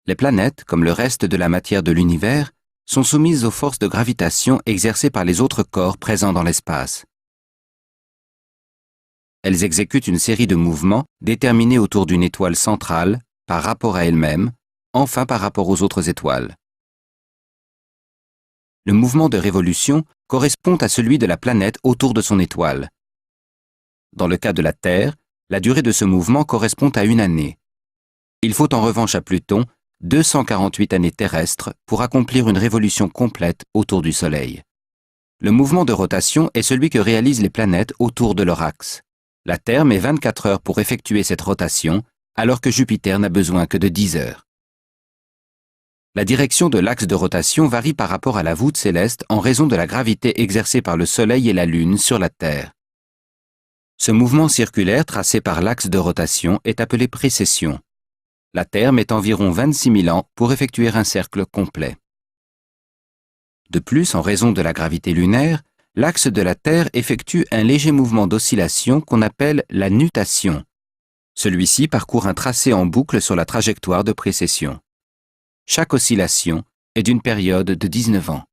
Les planètes, comme le reste de la matière de l'univers, sont soumises aux forces de gravitation exercées par les autres corps présents dans l'espace. Elles exécutent une série de mouvements déterminés autour d'une étoile centrale, par rapport à elle-même, enfin par rapport aux autres étoiles. Le mouvement de révolution correspond à celui de la planète autour de son étoile. Dans le cas de la Terre, la durée de ce mouvement correspond à 1 année. Il faut en revanche à Pluton 248 années terrestres pour accomplir une révolution complète autour du Soleil. Le mouvement de rotation est celui que réalisent les planètes autour de leur axe. La Terre met 24 heures pour effectuer cette rotation, alors que Jupiter n'a besoin que de 10 heures. La direction de l'axe de rotation varie par rapport à la voûte céleste en raison de la gravité exercée par le Soleil et la Lune sur la Terre. Ce mouvement circulaire tracé par l'axe de rotation est appelé précession. La Terre met environ 26 000 ans pour effectuer un cercle complet. De plus, en raison de la gravité lunaire, l'axe de la Terre effectue un léger mouvement d'oscillation qu'on appelle la nutation. Celui-ci parcourt un tracé en boucle sur la trajectoire de précession. Chaque oscillation est d'une période de 19 ans.